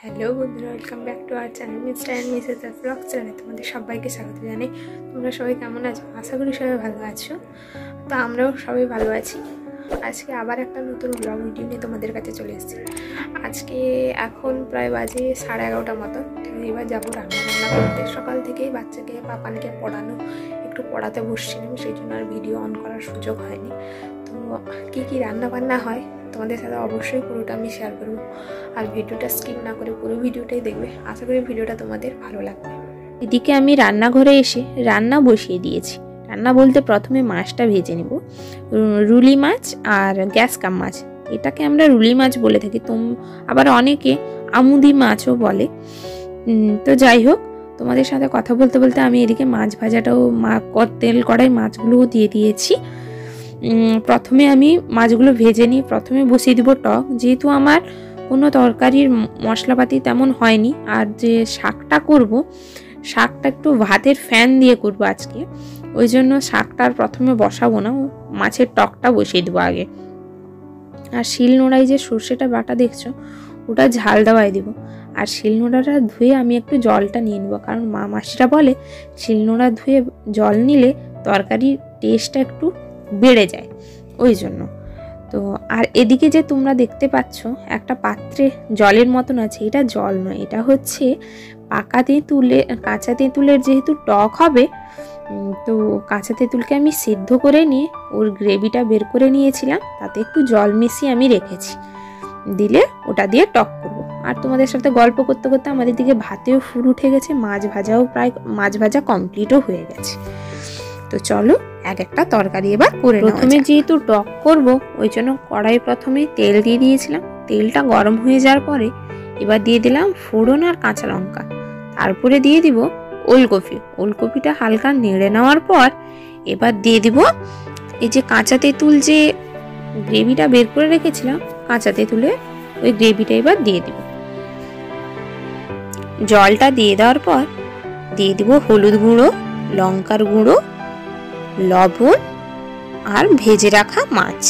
Hello বন্ধুরা, welcome back to our channel mister and Mrs blog চ্যানেলে তোমাদের সবাইকে স্বাগত জানাই। তোমরা সবাই কেমন আছো? আশা করি সবাই ভালো আছো। তো আমরাও সবাই ভালো আছি। আজকে আবার একটা নতুন ব্লগ ভিডিও নিয়ে তোমাদের কাছে চলে এসেছি। আজকে এখন প্রায় বাজে 11:30 মতো। তো এবার যাবো রান্না করতে। সকাল থেকেই বাচ্চাকে পাপানকে পড়ানো, একটু পড়াতে বসছিলাম, সেই জন্য আর ভিডিও অন করার সুযোগ হয়নি। তো কী রান্না বান্না হয় তোমাদের সাথে অবশ্যই পুরোটা আমি শেয়ার করবো। আর ভিডিওটা স্কিপ না করে পুরো ভিডিওটাই দেখবে। আশা করি ভিডিওটা তোমাদের ভালো লাগবে। এদিকে আমি রান্নাঘরে এসে রান্না বসিয়ে দিয়েছি। রান্না বলতে প্রথমে মাছটা ভেজে নেব। রুলি মাছ আর গ্যাস কাপ মাছ, এটাকে আমরা রুলি মাছ বলে থাকি, আবার অনেকে আমুদি মাছও বলে। তো যাই হোক, তোমাদের সাথে কথা বলতে বলতে আমি এদিকে মাছ ভাজাটাও তেল কড়াই মাছগুলোও দিয়ে দিয়েছি। প্রথমে আমি মাছগুলো ভেজে নিয়ে প্রথমে বসিয়ে দিব টক। যেহেতু আমার কোনো তরকারির মশলাপাতি তেমন হয়নি, আর যে শাকটা করব, শাকটা একটু ভাতের ফ্যান দিয়ে করব আজকে, ওই জন্য শাকটার প্রথমে বসাবো না, মাছের টকটা বসিয়ে দেবো আগে। আর শিলনোড়ায় যে সর্ষেটা বাটা দেখছো, ওটা ঝাল দেওয়াই দিব। আর শিলনোড়াটা ধুয়ে আমি একটু জলটা নিয়ে নেবো, কারণ মাসিরা বলে শিলনোড়া ধুয়ে জল নিলে তরকারির টেস্টটা একটু বেড়ে যায়, ওই জন্য। তো আর এদিকে যে তোমরা দেখতে পাচ্ছ একটা পাত্রে জলের মতন আছে, এটা জল নয়, এটা হচ্ছে কাঁচা তেঁতুলের যেহেতু টক হবে, তো কাঁচা তেঁতুলকে আমি সিদ্ধ করে নিয়ে ওর গ্রেভিটা বের করে নিয়েছিলাম, তাতে একটু জল মিশিয়ে আমি রেখেছি, দিলে ওটা দিয়ে টক করব। আর তোমাদের সাথে গল্প করতে করতে আমাদের দিকে ভাতেও ফুল উঠে গেছে, মাছ ভাজা কমপ্লিটও হয়ে গেছে। তো চলো এক একটা তরকারি এবার করে নেওয়া যাক। প্রথমে যেহেতু টক করব, ওই জন্য কড়াই প্রথমে তেল দিয়ে দিয়েছিলাম। তেলটা গরম হয়ে যাওয়ার পরে এবার দিয়ে দিলাম ফোড়ন আর কাঁচা লঙ্কা, তারপরে দিয়ে দিব ওলকপি। ওলকপিটা হালকা নেড়ে নেওয়ার পর এবার দিয়ে দিব এই যে কাঁচা তেঁতুল, যে গ্রেভিটা বের করে রেখেছিলাম কাঁচা তেঁতুলের, ওই গ্রেভিটা এবার দিয়ে দিব। জলটা দিয়ে দেওয়ার পর দিয়ে দিব হলুদ গুঁড়ো, লঙ্কার গুঁড়ো, লবণ আর ভেজে রাখা মাছ।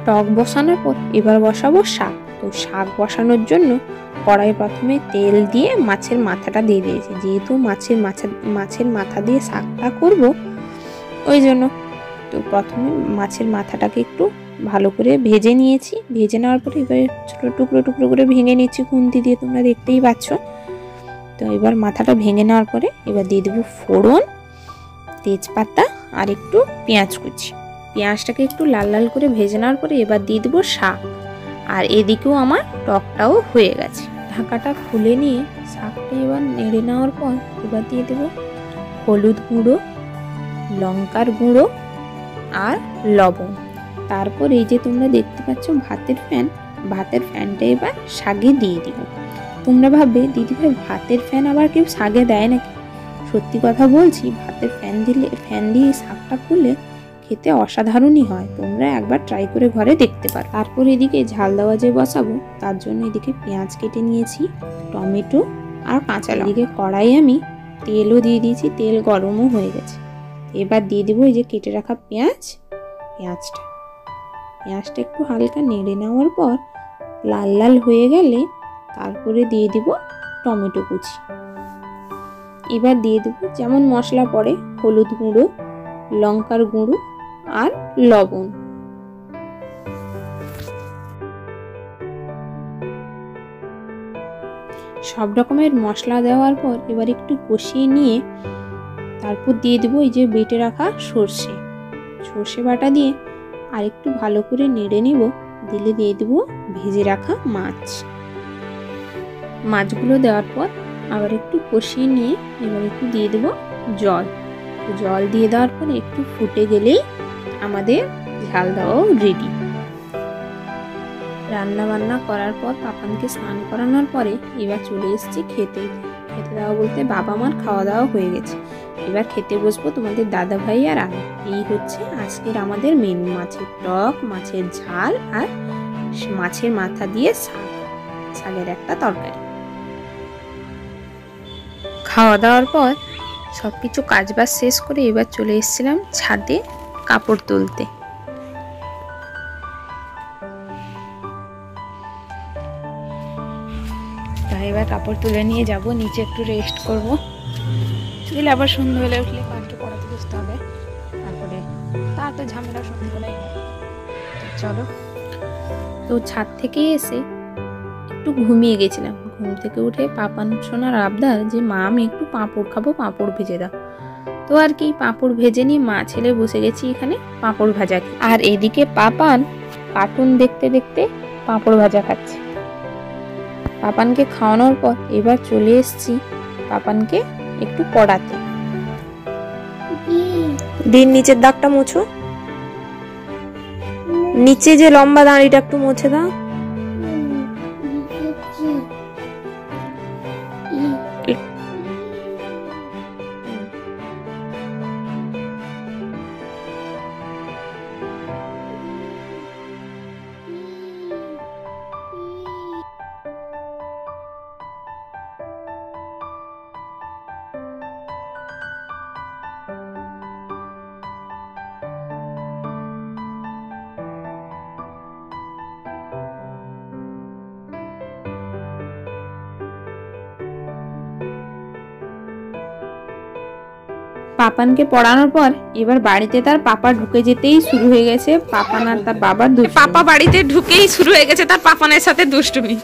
টক বসানোর পর এবার বসাবো শাক। তো শাক বসানোর জন্য কড়াই প্রথমে তেল দিয়ে মাছের মাথাটা দিয়ে দিয়েছি, যেহেতু মাছের মাথা দিয়ে শাকটা করব, ওই জন্য। তো প্রথমে মাছের মাথাটাকে একটু ভালো করে ভেজে নিয়েছি। ভেজে নেওয়ার পরে এবার ছোট টুকরো টুকরো করে ভেঙে নিচ্ছি খুন্তি দিয়ে, তোমরা দেখতেই পাচ্ছ। তো এবার মাথাটা ভেঙে নেওয়ার পরে এবার দিয়ে দেবো ফোড়ন, তেজপাতা আর একটু পেঁয়াজ কুচি। পেঁয়াজটাকে একটু লাল লাল করে ভেজে নেওয়ার পরে এবার দিয়ে দেবো শাক। আর এদিকেও আমার টকটাও হয়ে গেছে। ঢাকাটা খুলে নিয়ে শাকটা এবার নেড়ে নেওয়ার পর এবার দিয়ে দেবো হলুদ গুঁড়ো, লঙ্কার গুঁড়ো আর লবণ। তারপর এই যে তোমরা দেখতে পাচ্ছ ভাতের ফ্যানটা এবার শাকে দিয়ে দিব। তোমরা ভাববে দিদিভাই ভাতের ফ্যান আবার কেউ শাকে দেয় নাকি? সত্যি কথা বলছি, ভাতের ফ্যান দিয়ে শাকটা করলে খেতে অসাধারণই হয়। তোমরা একবার ট্রাই করে ঘরে দেখতে পারো। তারপর এদিকে ঝাল দেওয়া যে বসাবো, তার জন্য এদিকে পেঁয়াজ কেটে নিয়েছি, টমেটো আর কাঁচা লঙ্কা। এদিকে কড়াই আমি তেলও দিয়ে দিয়েছি, তেল গরমও হয়ে গেছে। এবার দিয়ে দেবো এই যে কেটে রাখা পেঁয়াজটা একটু হালকা নেড়ে নেওয়ার পর লাল লাল হয়ে গেলে তারপরে দিয়ে দিব টমেটো কুচি। এবার দিয়ে দেবো যেমন মশলা পড়ে, হলুদ গুঁড়ো, লঙ্কার গুঁড়ো আর লবণ। সব রকমের মশলা দেওয়ার পর এবার একটু কষিয়ে নিয়ে তারপর দিয়ে দেবো এই যে বেটে রাখা সর্ষে বাটা দিয়ে আর একটু ভালো করে নেড়ে নিব। দিলে দিয়ে দেবো ভেজে রাখা মাছগুলো দেওয়ার পর আবার একটু কষিয়ে নিয়ে এবার একটু দিয়ে দেবো জল দিয়ে দেওয়ার পর একটু ফুটে গেলেই আমাদের ঝাল দেওয়াও রেডি। রান্না বান্না করার পর পাপানকে স্নান করানোর পরে এবার চলে এসেছি খেতে দেওয়া বলতে বাবা মার খাওয়া দাওয়া হয়ে গেছে। এবার খেতে বসবো তোমাদের দাদা ভাই আর আমি। এই হচ্ছে আজকের আমাদের মেনু, মাছের টক, মাছের ঝাল আর মাছের মাথা দিয়ে শাকের একটা তরকারি। খাওয়া দাওয়ার পর সবকিছু কাজবাজ শেষ করে এবার চলে এসেছিলাম ছাদে কাপড় তুলতে। তাই এবার কাপড় তুলে নিয়ে যাব নিচে, একটু রেস্ট করব। দিলে আবার সন্ধ্যাবেলা উঠলে পাঁচটা পড়াতে বসতে হবে, তারপরে তার তো ঝামেলা সন্ধ্যাবেলায় হয়। চলো, তো ছাদ থেকে এসে একটু ঘুমিয়ে গেছিলাম। ঘুম থেকে উঠে পাপান সোনার আবদার যে মা আমি একটু পাঁপড় খাবো, পাঁপড় ভেজে দাও। তো আর কি, পাঁপড় ভেজে নিয়ে মা ছেলে বসে গেছি এখানে পাঁপড় ভাজা। আর এদিকে পাপান কার্টুন দেখতে দেখতে পাঁপড় ভাজা খাচ্ছে। পাপানকে খাওয়ানোর পর এবার চলে এসেছি পাপানকে একটু পড়াতে। দিন নিচের দাগটা মুছো, নিচে যে লম্বা দাঁড়িটা একটু মুছে দাও। পাপানকে পড়ানোর পর এবার বাড়িতে তার পাপা ঢুকে যেতেই শুরু হয়ে গেছে পাপান আর তার বাবার দুষ্টুমি। পাপা বাড়িতে ঢুকেই শুরু হয়ে গেছে তার পাপানের সাথে দুষ্টুমি।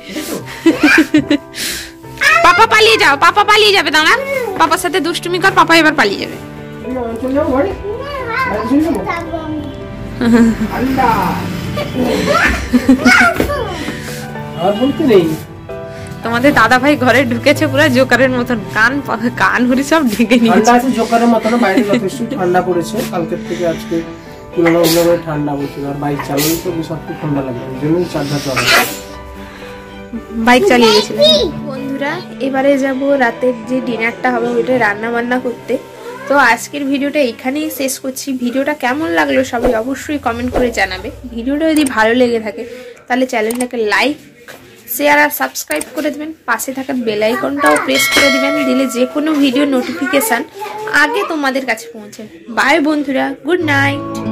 পাপা পালিয়ে যাও, পাপা পালিয়ে যাবে, দাঁড়া, পাপার সাথে দুষ্টুমি কর, পাপা এবার পালিয়ে যাবে। তোমাদের দাদা ভাই ঘরে ঢুকেছে পুরো জোকারের মতন, কান হুরি সব ঢেকে নিয়েছে। জোকারের মতন বাইরে যথেষ্ট ঠান্ডা পড়েছে, কালকের থেকে আজকে তুলনামূলকভাবে ঠান্ডা পড়ছে। আর বাইক চালানো তো বেশ একটু ঠান্ডা লাগে, ওই জন্যই চার্জার চালানো, বাইক চালিয়ে গেছিল। বন্ধুরা এবারে যাব রাতের যে ডিনারটা হবে ওইটা রান্না বান্না করতে। তো আজকের ভিডিওটা এখানেই শেষ করছি। ভিডিওটা কেমন লাগলো সবাই অবশ্যই কমেন্ট করে জানাবে। ভিডিওটা যদি ভালো লেগে থাকে তাহলে চ্যানেলটাকে লাইক, শেয়ার আর সাবস্ক্রাইব করে দেবেন। পাশে থাকা বেল আইকনটাও প্রেস করে দিবেন, দিলে যে কোনো ভিডিও নোটিফিকেশান আগে তোমাদের কাছে পৌঁছে। বাই বন্ধুরা, গুড নাইট।